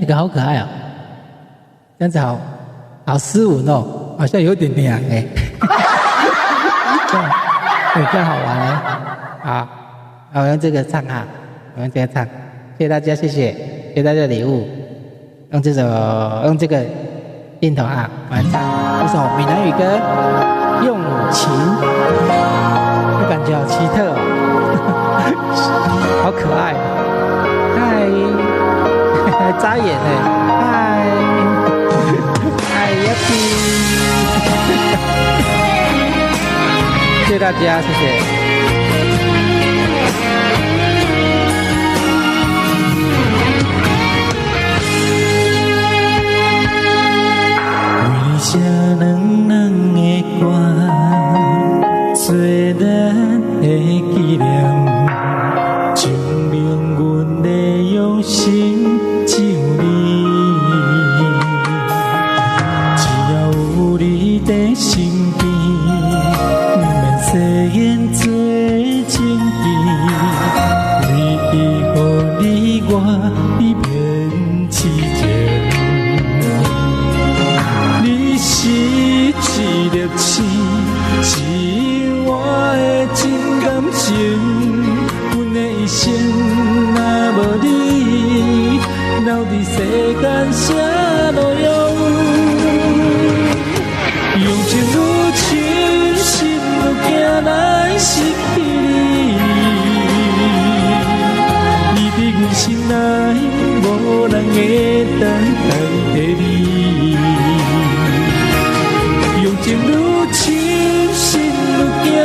个好可爱啊，这样子好斯文哦，好像有点娘哎，这样好玩哎，好，我用这个唱哈，我用这个唱，谢谢大家，谢谢大家的礼物，用这个镜头啊，我们唱一首闽南语歌《用情》，我感觉好奇特哦，好可爱，嗨，眨眼哎，嗨呀比，谢谢大家，谢谢。这软软的歌，做咱的纪念，证明阮的用心只有你。只要有你在身边，不免誓言做情义，唯一予你我一片痴情。是一粒星，是我的真感情。阮的一生若无你，留伫世间啥路用？用情愈深，心愈惊来失去你。你伫阮心内，无人会当代替你。情愈深，心愈惊，有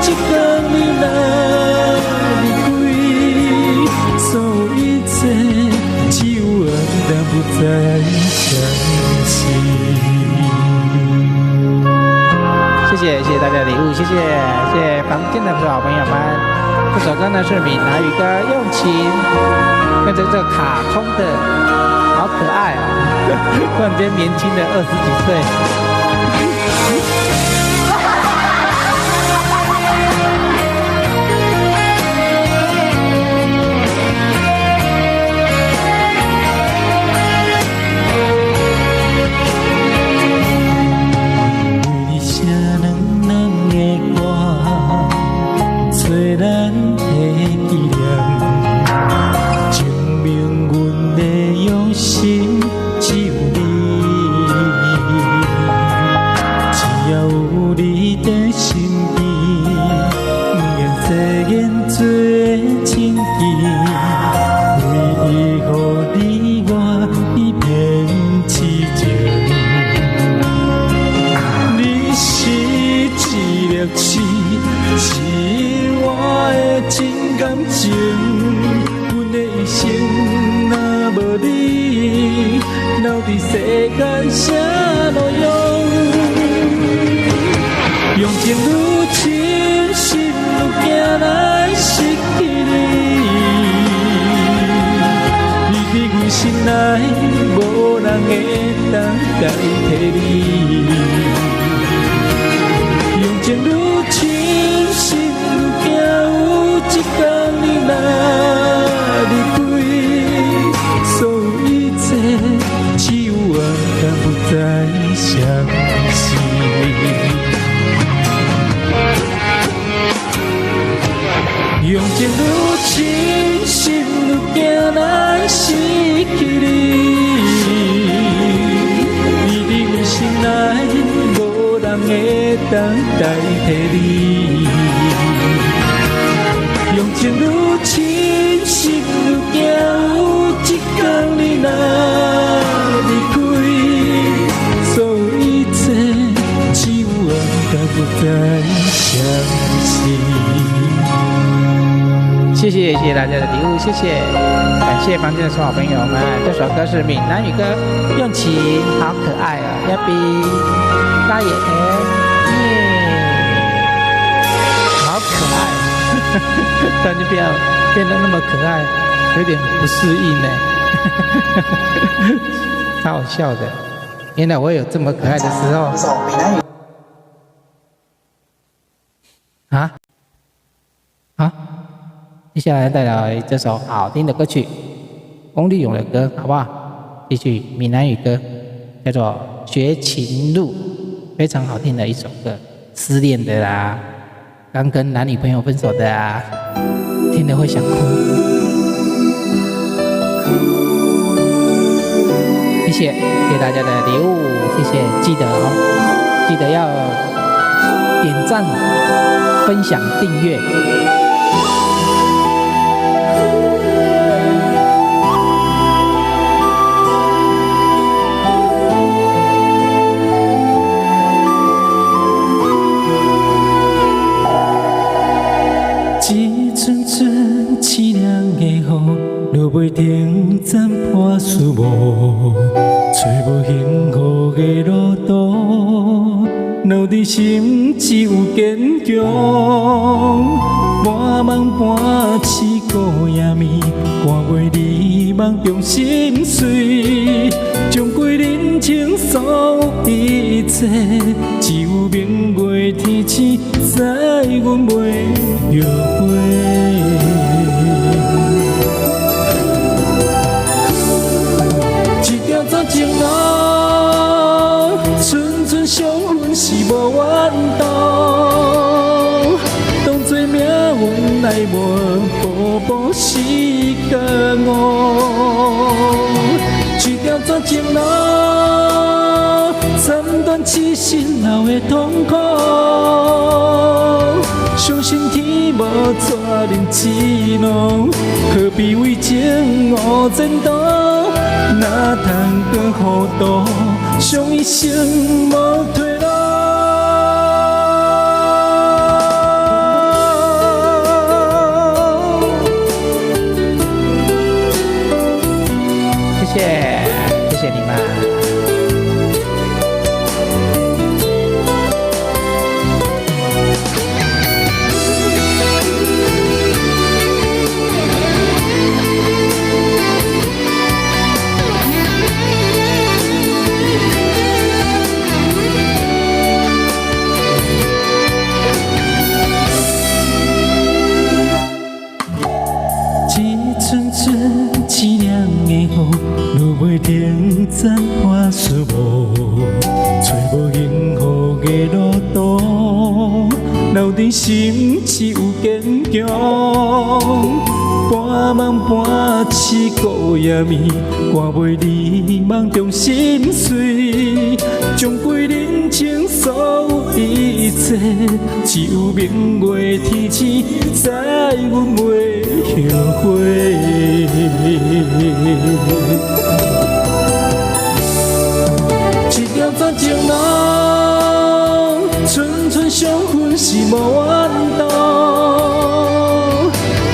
一天你若离开，所有一切只有我当不再相信。谢谢大家的礼物，谢谢房间的好朋友们。这首歌呢是闽南语歌《用情》，跟着这个卡通的，好可爱啊！突然间年轻的20几岁。谢谢大家的礼物，谢谢，感谢房间的所有好朋友们。这首歌是闽南语歌《用情》，好可爱啊！要比大眼好可爱，突然就变得那么可爱，有点不适应呢，超好笑的。原来我有这么可爱的时候。接下来带来这首好听的歌曲，翁立勇的歌，好不好？继续闽南语歌，叫做《绝情路》，非常好听的一首歌，失恋的啦，刚跟男女朋友分手的啊，听了会想哭。谢谢大家的礼物，谢谢，记得要点赞、分享、订阅。一阵阵凄凉的雨，落袂停，斩破思无，找无幸福的路途，留伫心只有坚强。半梦半醒孤夜眠，看袂你梦中心碎，将归人情所有一切，只有明月天星，知阮袂后悔。一条绝情路，寸寸相分是无缘度，当作命运来磨，步步是隔误。一条绝情路，斩断痴心后的痛苦，相信天无绝人之路，何必为情误前途？哪通讲糊涂，伤一生无退路。谢谢你们。凄凉的雨，落袂停，斩破思无，找无幸福的路途，留伫心只有坚强。半梦半醒孤夜眠，看袂你梦中心碎，将归人情所有一切，只有明月天星，知阮袂后悔。一条绝情路，寸寸相分是无缘度，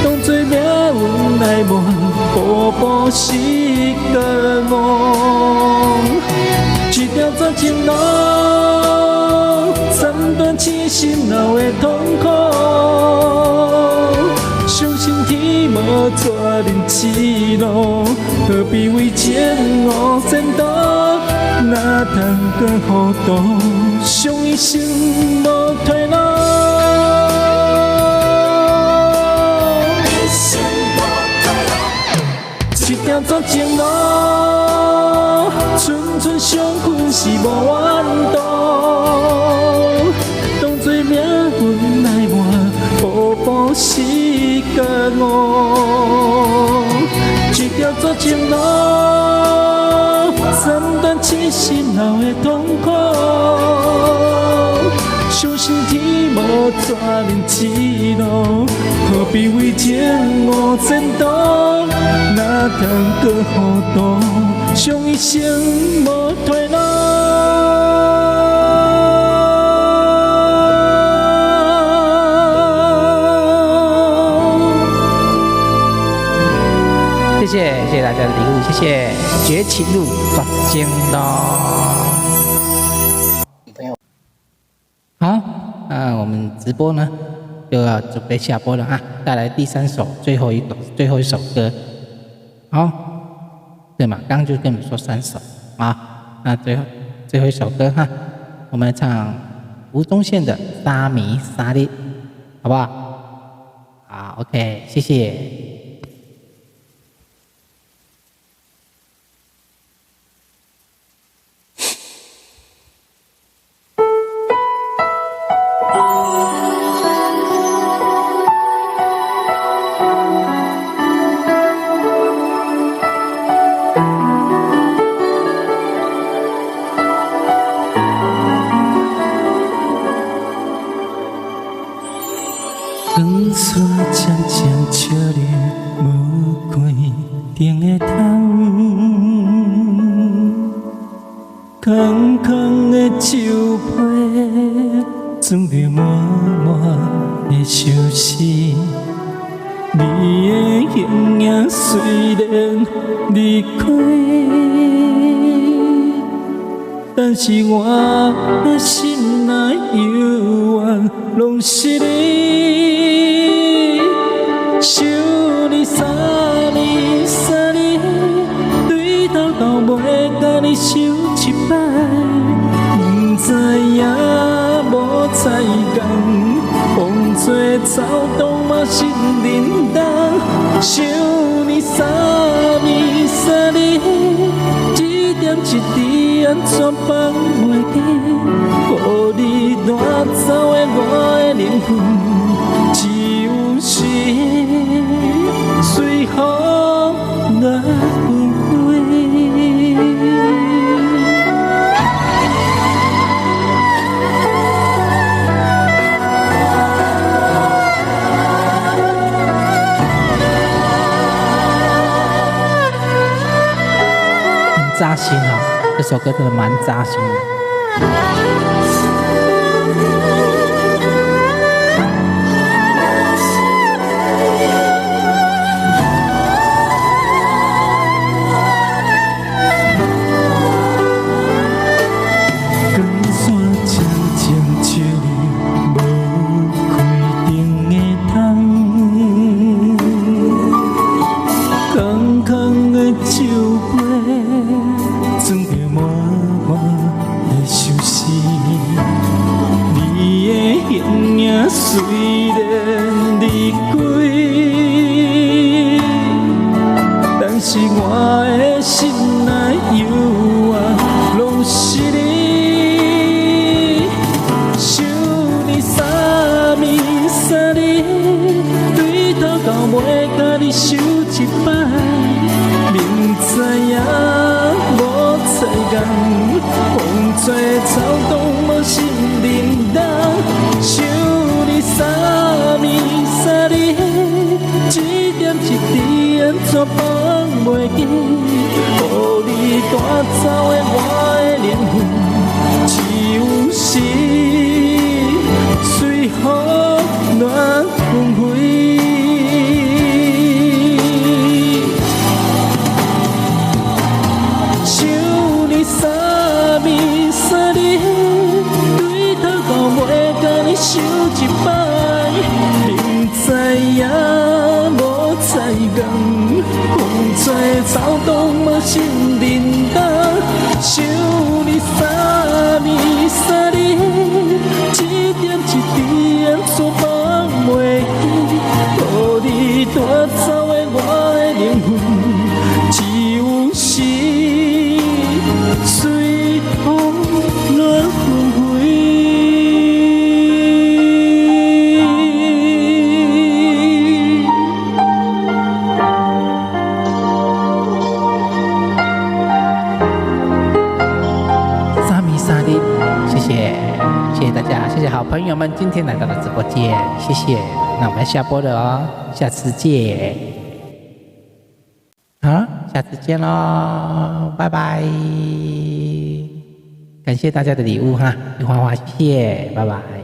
当作命运来磨，步步是隔误。一条绝情路，斩断痴心后的痛苦，相信天无绝人之路，何必为情误前途？哪通讲糊涂，伤一生无退路。一条绝情路，寸寸相分是无缘度，当作命运来磨，步步是隔误。一条绝情路，斩断痴心后的痛苦，相信天无绝人之路，何必为情误前途？哪通讲糊涂，伤一生无退路。谢谢大家的礼物，谢谢绝情路绝情路。朋友，好，那我们直播呢就要准备下播了啊！带来第3首，最后一首歌。好，对嘛，刚刚就跟你们说3首啊，那最后一首歌哈，我们来唱吴宗宪的《沙弥沙哩》，好不好？好 ，OK， 谢谢。光线渐渐照入无关灯的窗，空空的酒杯装着满满的相思。你的形影虽然离开，但是我的心内犹原拢是你。想你三年三年，对头到尾甲你想一摆，不知影无彩工，风吹草动嘛心忍动。想你三年三年，一点一滴安怎放袂记？予你带走的我的灵魂，只有是随风乱纷飞。扎心哦，这首歌真的蛮扎心的。光线渐渐照入无开灯的窗，空空的酒杯装着满满的相思。你的形影虽然离开，但是我的心内犹原拢是你。想你三年三年，对头到尾甲你想一摆，明知影无彩工，风吹草动嘛心忍动。想你三年三年，一点一滴安怎放袂记？予你带走的我的灵魂，只有是随风乱纷飞。想你三年三年，对头到尾甲你想一摆，明知影无彩工，风吹草动嘛心忍动。想你三年三年，一点一滴安怎放袂记？予你带走的我的灵魂，只有是随风乱纷飞。谢谢大家，谢谢好朋友们今天来到了直播间，谢谢。那我们要下播了哦，下次见。好，下次见喽，拜拜。感谢大家的礼物哈，花花谢谢，拜拜。